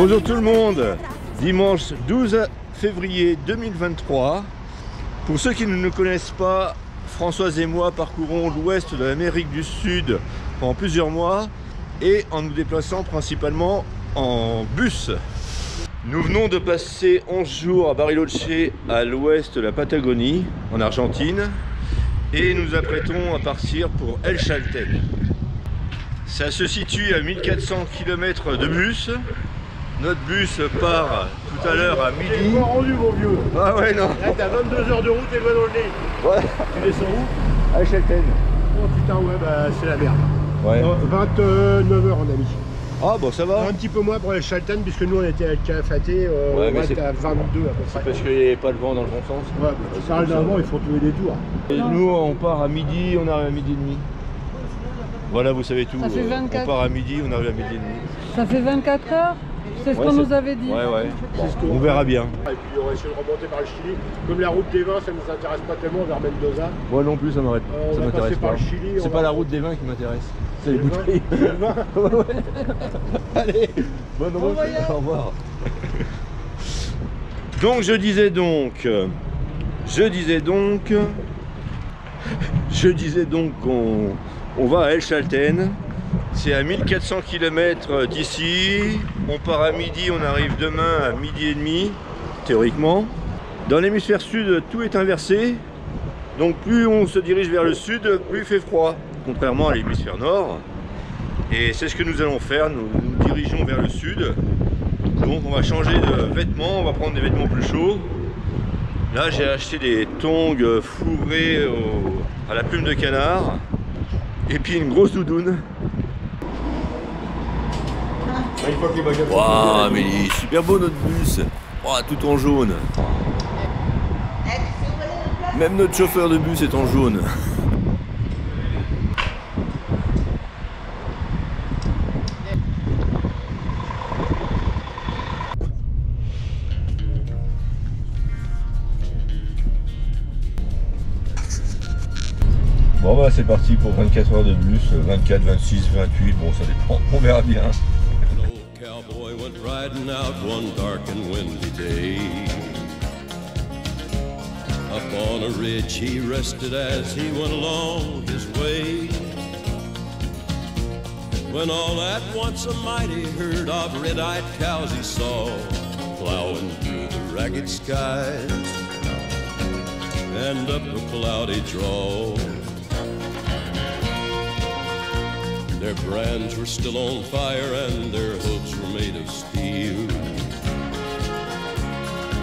Bonjour tout le monde, dimanche 12 février 2023. Pour ceux qui ne nous connaissent pas, Françoise et moi parcourons l'ouest de l'Amérique du Sud pendant plusieurs mois et en nous déplaçant principalement en bus. Nous venons de passer 11 jours à Bariloche, à l'ouest de la Patagonie, en Argentine, et nous apprêtons à partir pour El Chaltén. Ça se situe à 1400 km de bus. Notre bus part tout à l'heure à midi. Tu es pas rendu, mon vieux. Ah ouais, non. Là, t'as 22 heures de route et le dans le nez. Ouais. Tu descends où? À El Chaltén. Oh putain, ouais, bah c'est la merde. Ouais. 29 heures, on a mis. Ah bon, ça va. Un petit peu moins pour El Chaltén, puisque nous on était à Calafate, Ouais, mais on était à 22 à peu près. Parce qu'il n'y avait pas de vent dans le bon sens. Ouais, bah, tu parles d'un vent, il faut tous les détours. Et nous, on part à midi, on arrive à midi et demi. Voilà, vous savez tout. Ça fait 24. On part à midi, on arrive à midi et demi. Ça fait 24 heures? C'est ce qu'on nous avait dit. Ouais, ouais. C'est ce On verra bien. Et puis on va essayer de remonter par le Chili. Comme la route des vins, ça ne nous intéresse pas tellement vers Mendoza. Moi non plus, ça m'arrête. On Ça va m'intéresse passer par pas. le Chili. C'est pas la route des vins qui m'intéresse. C'est les vins. bouteilles. Le vin. Ouais, ouais. Allez, bonne route. voyage. Au revoir. Donc je disais donc qu'on va à El Chaltén. C'est à 1400 km d'ici. On part à midi, on arrive demain à midi et demi, théoriquement. Dans l'hémisphère sud, tout est inversé. Donc plus on se dirige vers le sud, plus il fait froid, contrairement à l'hémisphère nord. Et c'est ce que nous allons faire, nous nous dirigeons vers le sud. Donc on va changer de vêtements, on va prendre des vêtements plus chauds. Là j'ai acheté des tongs fourrés à la plume de canard. Et puis une grosse doudoune. Waouh, mais il est super beau notre bus. Oh, tout en jaune. Même notre chauffeur de bus est en jaune. Bon bah c'est parti pour 24 heures de bus, 24, 26, 28, bon ça dépend, on verra bien. An old cowboy went riding out one dark and windy day. Up on a ridge he rested as he went along his way. When all at once a mighty herd of red-eyed cows he saw, plowing through the ragged skies and up a cloudy draw. Their brands were still on fire and their hooves were made of steel.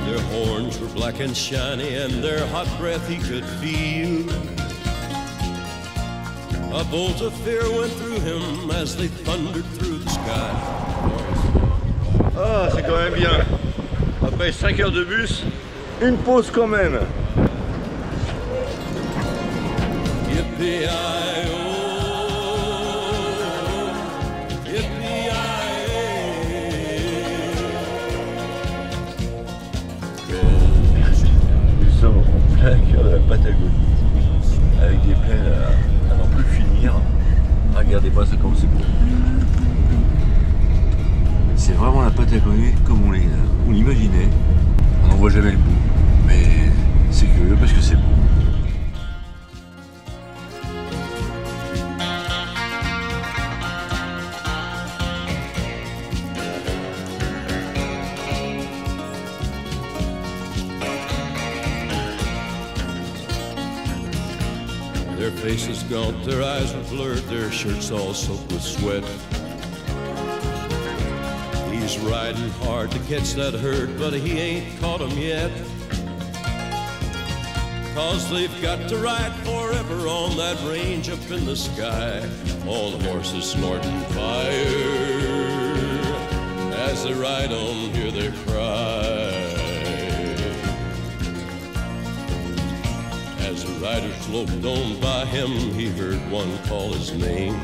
Their horns were black and shiny and their hot breath he could feel. A bolt of fear went through him as they thundered through the sky. Ah, c'est quand même bien. Après 5 heures de bus, une pause quand même. Yippee-i-oh. Nous sommes en plein cœur de la Patagonie, avec des plaines à n'en plus finir. Regardez-moi ça comme c'est beau. C'est vraiment la Patagonie comme on l'imaginait. On n'en voit jamais le bout, mais c'est curieux parce que c'est beau. Their faces gaunt, their eyes were blurred, their shirts all soaked with sweat. He's riding hard to catch that herd, but he ain't caught 'em yet. 'Cause they've got to ride forever on that range up in the sky, on horses snorting fire. As they ride on, hear their cry. As the rider sloped on by him, he heard one call his name.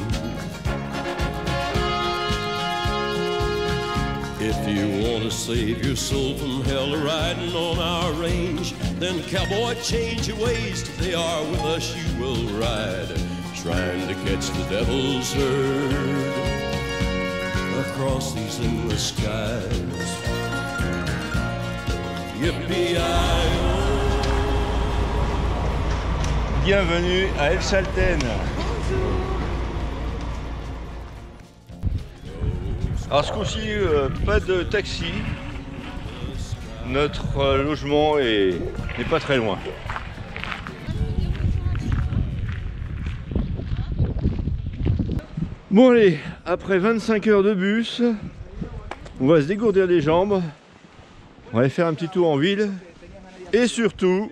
If you want to save your soul from hell riding on our range, then cowboy, change your ways. They are with us, you will ride, trying to catch the devil's herd. across these endless skies. Yippee-i-oh. Bienvenue à El Chalten. Alors ce coup-ci, pas de taxi. Notre logement n'est pas très loin. Bon allez, après 25 heures de bus, on va se dégourdir les jambes. On va aller faire un petit tour en ville. Et surtout,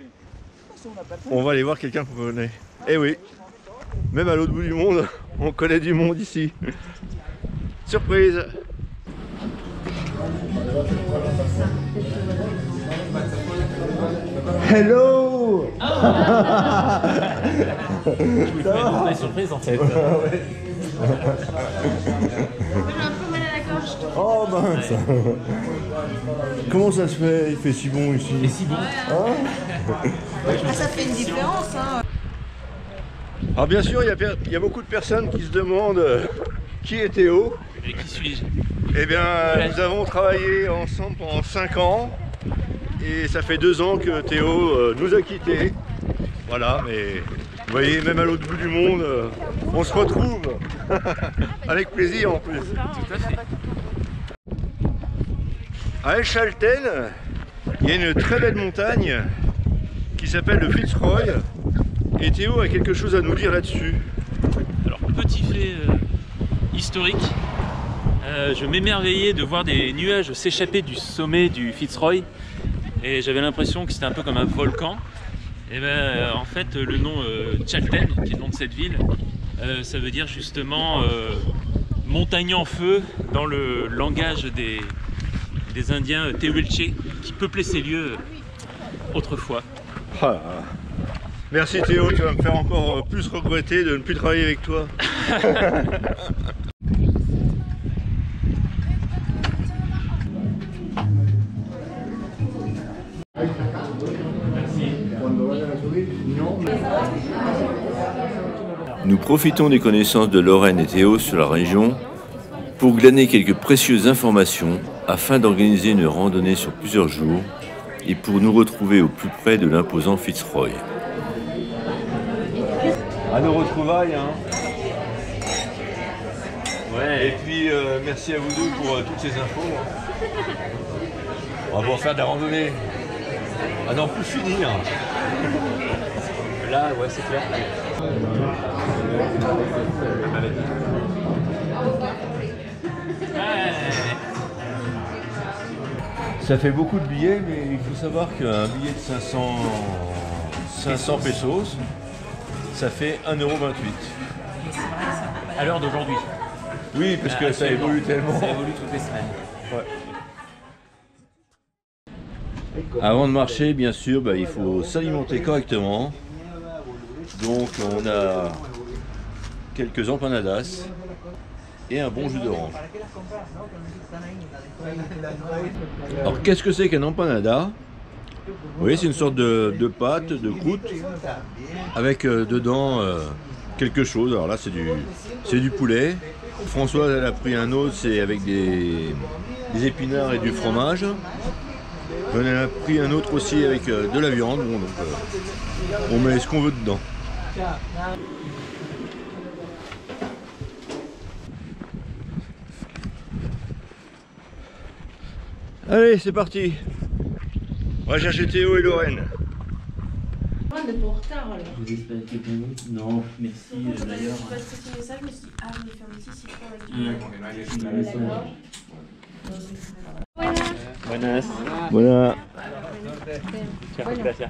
on va aller voir quelqu'un qu'on connaît. Eh oui, même à l'autre bout du monde, on connaît du monde ici. Surprise! Hello! Je vous fais une surprise en fait. Ouais. J'ai un peu mal à la gorge. Oh mince! Ouais. Comment ça se fait? Il fait si bon ici. Et si bon. Ah, ça fait une différence, hein. Alors bien sûr, il y a beaucoup de personnes qui se demandent qui est Théo. Et qui suis-je? Eh bien, nous avons travaillé ensemble pendant 5 ans. Et ça fait 2 ans que Théo nous a quittés. Voilà, mais vous voyez, même à l'autre bout du monde, on se retrouve. Avec plaisir en plus. Tout à fait. À El Chalten, il y a une très belle montagne qui s'appelle le Fitzroy. Et Théo a quelque chose à nous dire là-dessus. Alors, petit fait historique, je m'émerveillais de voir des nuages s'échapper du sommet du Fitzroy. Et j'avais l'impression que c'était un peu comme un volcan. Et ben en fait le nom Chalten, qui est le nom de cette ville, ça veut dire justement montagne en feu dans le langage des Indiens Tehuelche qui peuplaient ces lieux autrefois. Ah, merci Théo, tu vas me faire encore plus regretter de ne plus travailler avec toi. Nous profitons des connaissances de Lorraine et Théo sur la région pour glaner quelques précieuses informations afin d'organiser une randonnée sur plusieurs jours et pour nous retrouver au plus près de l'imposant Fitzroy. À nos retrouvailles, hein. Ouais. Et puis merci à vous deux pour toutes ces infos. Hein. On va pouvoir faire de la randonnée. À n'en plus finir. Là, ouais, c'est clair. Ça fait beaucoup de billets, mais il faut savoir qu'un billet de 500 pesos, ça fait 1,28 €. À l'heure d'aujourd'hui. Oui, parce que ça évolue tellement. Ça évolue toutes les semaines. Ouais. Avant de marcher, bien sûr, il faut s'alimenter correctement. Donc on a quelques empanadas et un bon jus d'orange. Alors qu'est-ce que c'est qu'un empanada? Oui, c'est une sorte de pâte, de croûte, avec dedans quelque chose. Alors là c'est du poulet. Françoise elle a pris un autre, c'est avec des épinards et du fromage. J'en ai pris un autre aussi avec de la viande. Bon, donc, on met ce qu'on veut dedans. Allez, c'est parti. On va chercher Théo et Lorraine. On est pour retard alors. Vous espérez quelqu'un d'autre? Non, merci d'ailleurs. Je passe ce message, je me suis dit, ah, je vais faire aussi si je prends avec toi. Buenas. Voilà. Gracias.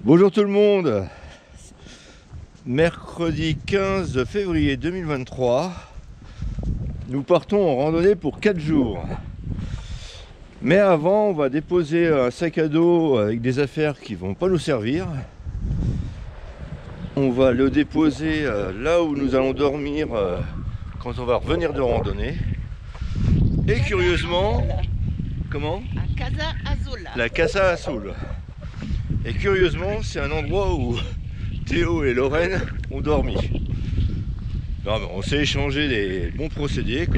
Bonjour tout le monde. Mercredi 15 février 2023. Nous partons en randonnée pour 4 jours. Mais avant, on va déposer un sac à dos avec des affaires qui vont pas nous servir. On va le déposer là où nous allons dormir quand on va revenir de randonnée. Et curieusement, comment? Casa Azul. La Casa Azul. Et curieusement, c'est un endroit où Théo et Lorraine ont dormi. Non, mais on s'est échangé des bons procédés,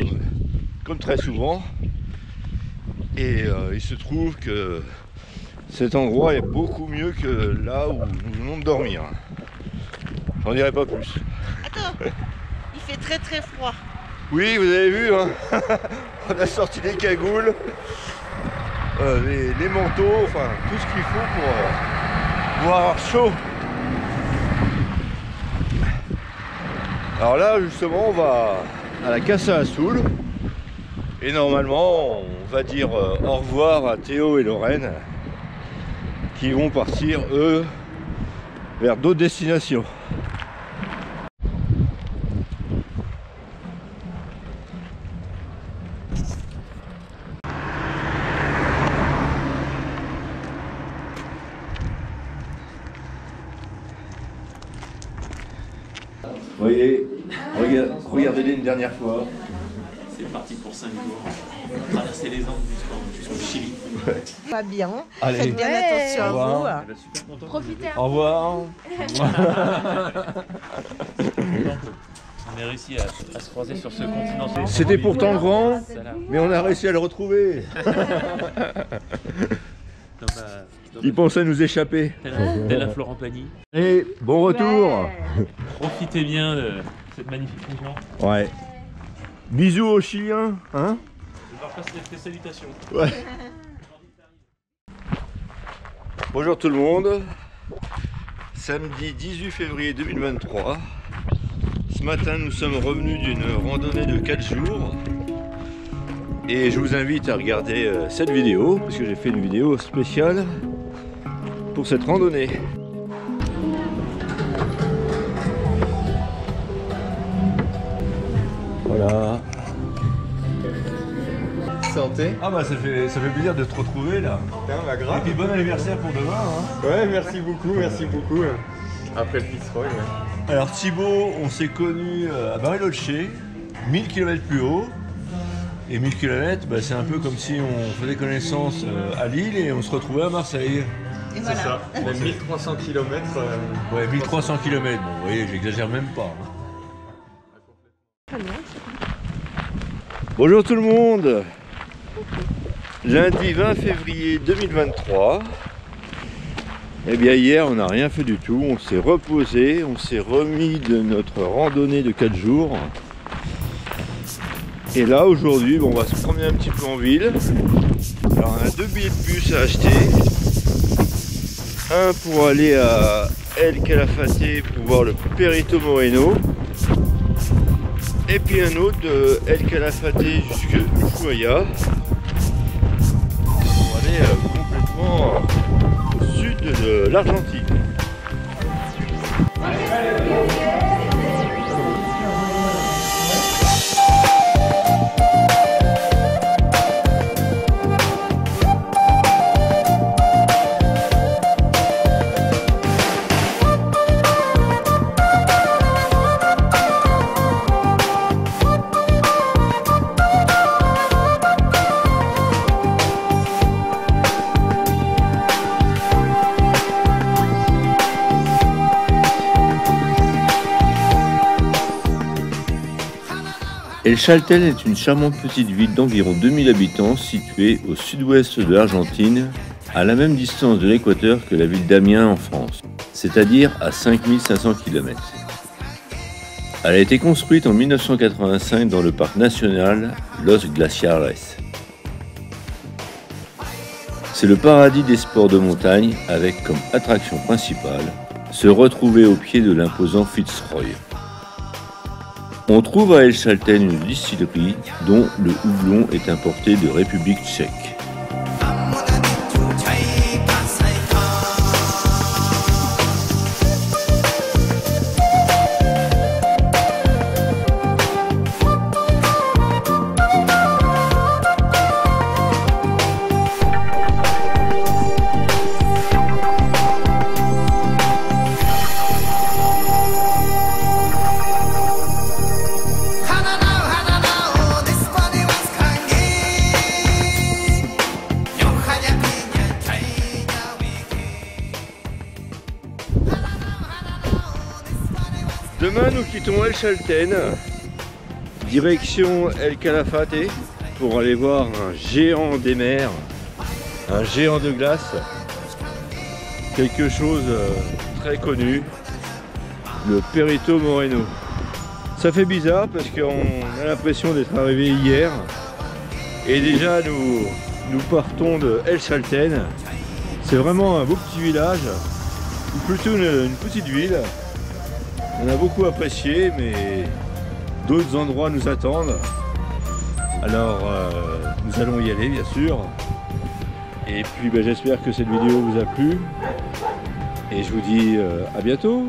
comme très souvent. Et il se trouve que cet endroit est beaucoup mieux que là où nous venons de dormir. J'en dirai pas plus. Attends, il fait très très froid. Oui, vous avez vu, hein. On a sorti les cagoules, les manteaux, enfin tout ce qu'il faut pour avoir chaud. Alors là, justement, on va à la Casa Azul. Et normalement, on va dire au revoir à Théo et Lorraine qui vont partir, eux, vers d'autres destinations. Vous voyez, regardez-les une dernière fois. C'est parti pour 5 jours. Traverser les Andes jusqu'au Chili. Pas bien. Allez. Faites bien attention à vous. Super content. Profitez. Au revoir. On a réussi à se croiser sur ce continent. C'était pourtant grand, mais on a réussi à le retrouver. Il pensait nous échapper. Tel à Florent Pagny. Et bon retour. Profitez bien de cette magnifique région. Ouais. Bisous aux Chiliens, hein? Je leur passe des salutations. Ouais. Bonjour tout le monde. Samedi 18 février 2023. Ce matin, nous sommes revenus d'une randonnée de 4 jours. Et je vous invite à regarder cette vidéo, parce que j'ai fait une vidéo spéciale pour cette randonnée. Voilà. Santé. Ah bah ça fait plaisir de te retrouver là. Bah, grave. Et puis bon anniversaire pour demain. Hein. Ouais, merci beaucoup. Après le Fitzroy, ouais. Alors Thibaut, on s'est connus à Bariloche, 1000 km plus haut. Et 1000 km, bah, c'est un peu comme si on faisait connaissance à Lille et on se retrouvait à Marseille. C'est ça. Même 1300 km. Ouais, 1300 km, bon, vous voyez, j'exagère même pas. Hein. Bonjour tout le monde. Lundi 20 février 2023. Eh bien hier, on n'a rien fait du tout. On s'est reposé, on s'est remis de notre randonnée de 4 jours. Et là aujourd'hui, bon, on va se promener un petit peu en ville. Alors on a 2 billets de bus à acheter. Un pour aller à El Calafate pour voir le Perito Moreno. Et puis un autre de El Calafate jusqu'à Ushuaia. Pour aller complètement au sud de l'Argentine. El Chaltén est une charmante petite ville d'environ 2000 habitants située au sud-ouest de l'Argentine, à la même distance de l'équateur que la ville d'Amiens en France, c'est-à-dire à 5500 km. Elle a été construite en 1985 dans le parc national Los Glaciares. C'est le paradis des sports de montagne avec comme attraction principale se retrouver au pied de l'imposant Fitzroy. On trouve à El Chaltén une distillerie dont le houblon est importé de République tchèque. Demain, nous quittons El Chaltén, direction El Calafate, pour aller voir un géant des mers, un géant de glace, quelque chose de très connu, le Perito Moreno. Ça fait bizarre parce qu'on a l'impression d'être arrivé hier, et déjà nous partons de El Chaltén. C'est vraiment un beau petit village, ou plutôt une petite ville. On a beaucoup apprécié, mais d'autres endroits nous attendent. Alors nous allons y aller bien sûr. Et puis j'espère que cette vidéo vous a plu. Et je vous dis à bientôt.